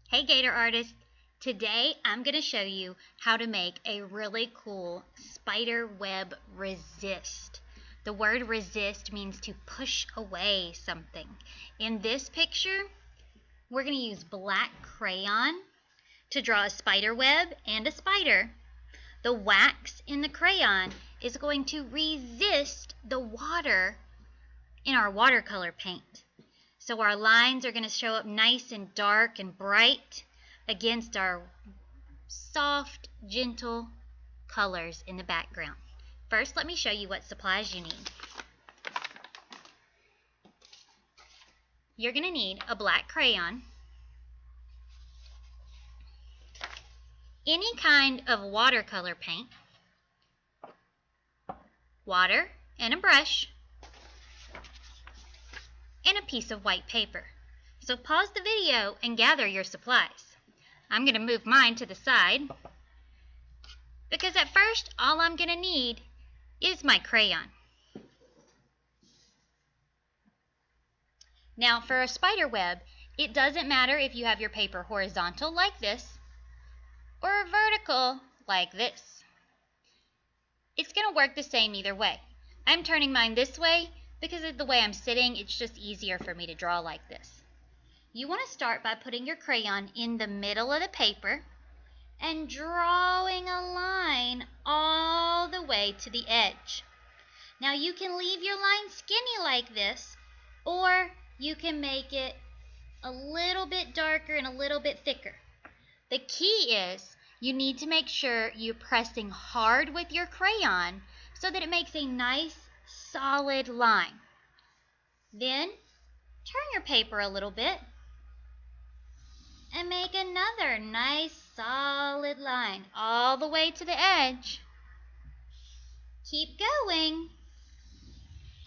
Hey Gator Artist! Today I'm going to show you how to make a really cool spider web resist. The word resist means to push away something. In this picture, we're going to use black crayon to draw a spider web and a spider. The wax in the crayon is going to resist the water in our watercolor paint. So our lines are going to show up nice and dark and bright against our soft, gentle colors in the background. First, let me show you what supplies you need. You're going to need a black crayon, any kind of watercolor paint, water and a brush, and a piece of white paper. So pause the video and gather your supplies. I'm going to move mine to the side because at first all I'm going to need is my crayon. Now for a spider web, it doesn't matter if you have your paper horizontal like this or vertical like this. It's going to work the same either way. I'm turning mine this way because of the way I'm sitting. It's just easier for me to draw like this. You want to start by putting your crayon in the middle of the paper and drawing a line all the way to the edge. Now you can leave your line skinny like this, or you can make it a little bit darker and a little bit thicker. The key is you need to make sure you're pressing hard with your crayon so that it makes a nice solid line. Then turn your paper a little bit and make another nice solid line all the way to the edge. Keep going,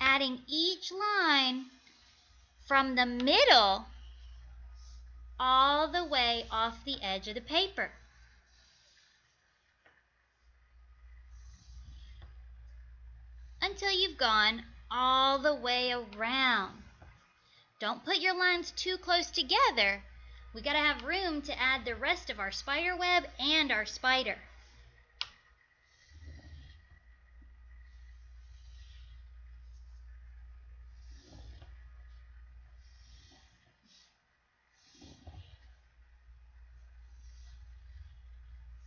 adding each line from the middle all the way off the edge of the paper. Until you've gone all the way around. Don't put your lines too close together. We got to have room to add the rest of our spider web and our spider.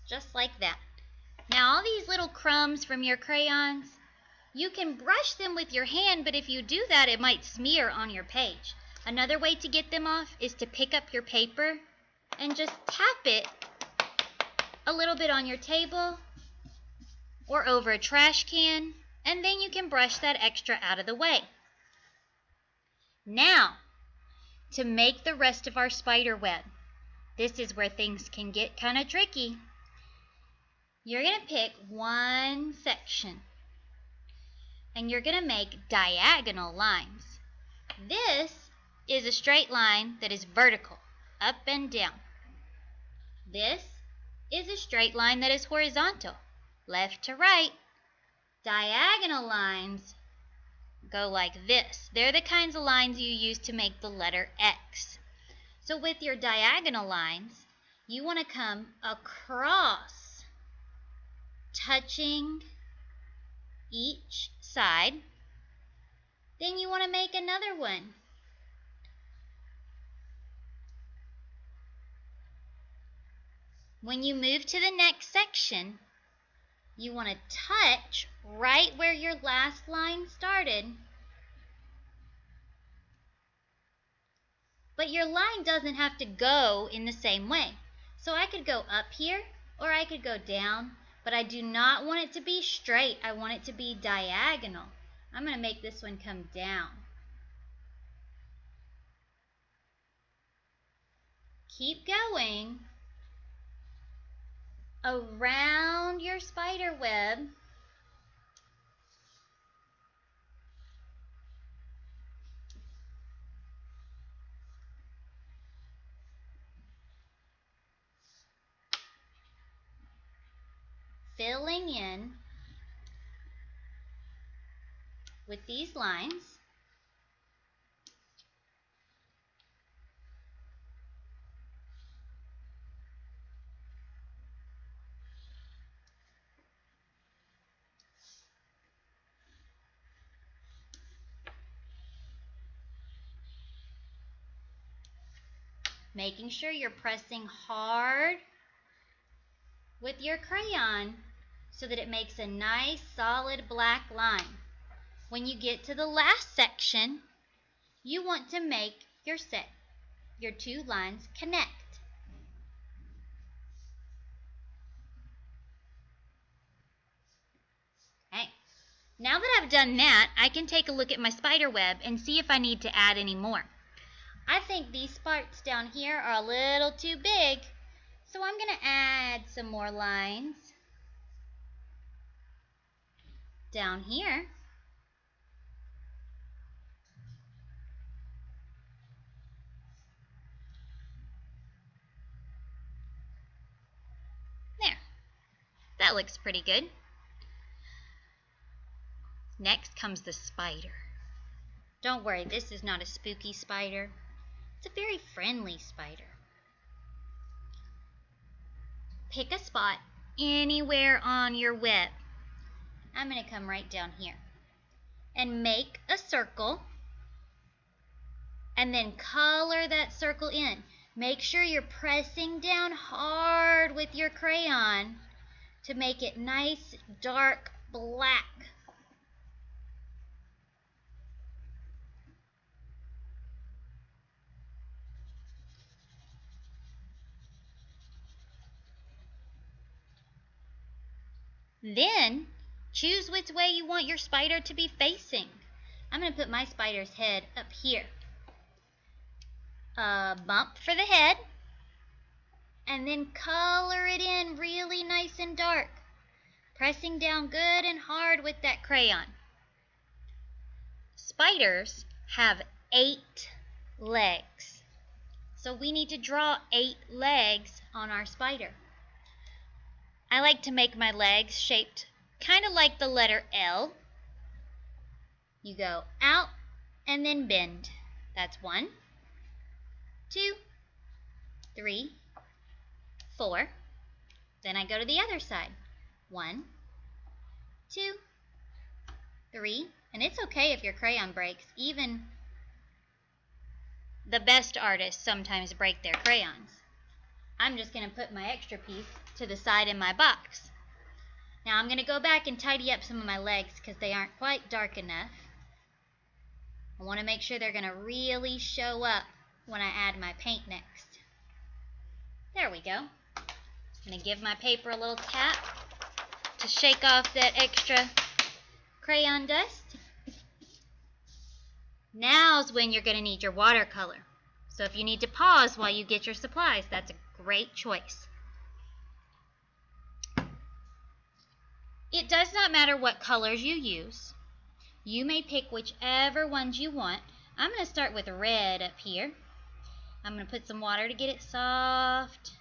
Just like that. Now all these little crumbs from your crayons, you can brush them with your hand, but if you do that, it might smear on your page. Another way to get them off is to pick up your paper and just tap it a little bit on your table or over a trash can, and then you can brush that extra out of the way. Now, to make the rest of our spider web, this is where things can get kind of tricky. You're going to pick one section and you're going to make diagonal lines. This is a straight line that is vertical, up and down. This is a straight line that is horizontal, left to right. Diagonal lines go like this. They're the kinds of lines you use to make the letter X. So with your diagonal lines, you want to come across, touching each side. Then you want to make another one. When you move to the next section, you want to touch right where your last line started. But your line doesn't have to go in the same way. So I could go up here or I could go down, but I do not want it to be straight. I want it to be diagonal. I'm going to make this one come down. Keep going around your spider web. Filling in with these lines. making sure you're pressing hard with your crayon so that it makes a nice solid black line. When you get to the last section, you want to make your two lines connect. Okay. Now that I've done that, I can take a look at my spider web and see if I need to add any more. I think these parts down here are a little too big, so I'm going to add some more lines down here. There. That looks pretty good. Next comes the spider. Don't worry, this is not a spooky spider. It's a very friendly spider. Pick a spot anywhere on your web. I'm going to come right down here and make a circle and then color that circle in. Make sure you're pressing down hard with your crayon to make it nice dark black. Then choose which way you want your spider to be facing. I'm going to put my spider's head up here. A bump for the head, and then color it in really nice and dark, pressing down good and hard with that crayon. Spiders have 8 legs, so we need to draw 8 legs on our spider. I like to make my legs shaped kind of like the letter L. You go out and then bend. That's 1, 2, 3, 4. Then I go to the other side. 1, 2, 3. And it's okay if your crayon breaks. Even the best artists sometimes break their crayons. I'm just going to put my extra piece to the side in my box. Now I'm going to go back and tidy up some of my legs because they aren't quite dark enough. I want to make sure they're going to really show up when I add my paint next. There we go. I'm going to give my paper a little tap to shake off that extra crayon dust. Now's when you're going to need your watercolor. So if you need to pause while you get your supplies, that's a great choice. It does not matter what colors you use. You may pick whichever ones you want. I'm going to start with red up here. I'm going to put some water to get it soft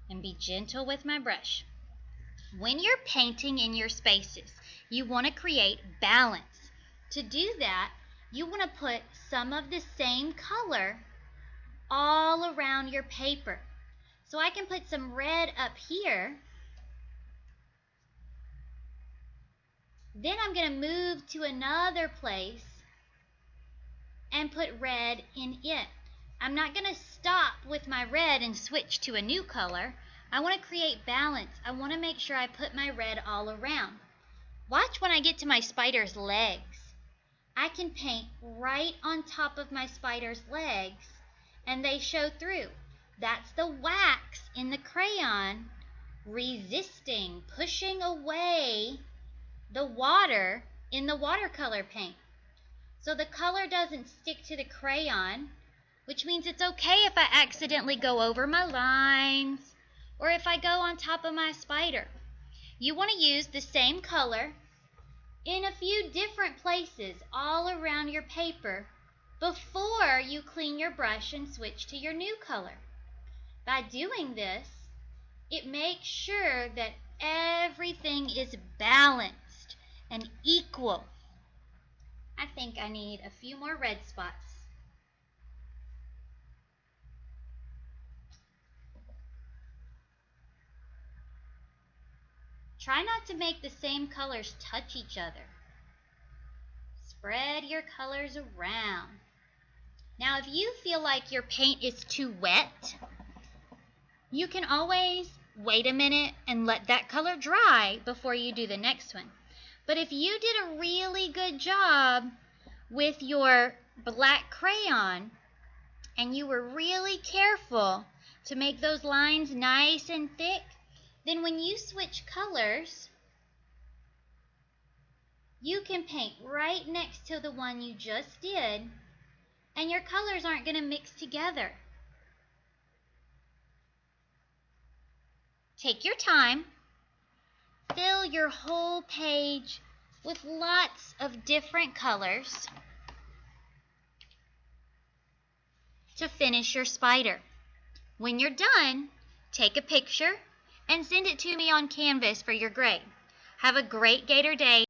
and be gentle with my brush. When you're painting in your spaces, you want to create balance. To do that, you want to put some of the same color all around your paper. So I can put some red up here. Then I'm going to move to another place and put red in it. I'm not going to stop with my red and switch to a new color. I want to create balance. I want to make sure I put my red all around. Watch when I get to my spider's legs. I can paint right on top of my spider's legs and they show through. That's the wax in the crayon resisting, pushing away the water in the watercolor paint. So the color doesn't stick to the crayon, which means it's okay if I accidentally go over my lines or if I go on top of my spider. You want to use the same color in a few different places all around your paper before you clean your brush and switch to your new color. By doing this, it makes sure that everything is balanced and equal. I think I need a few more red spots. Try not to make the same colors touch each other. Spread your colors around. Now, if you feel like your paint is too wet, you can always wait a minute and let that color dry before you do the next one. But if you did a really good job with your black crayon and you were really careful to make those lines nice and thick, then when you switch colors, you can paint right next to the one you just did, and your colors aren't going to mix together. Take your time. Fill your whole page with lots of different colors to finish your spider. When you're done, take a picture and send it to me on Canvas for your grade. Have a great Gator Day.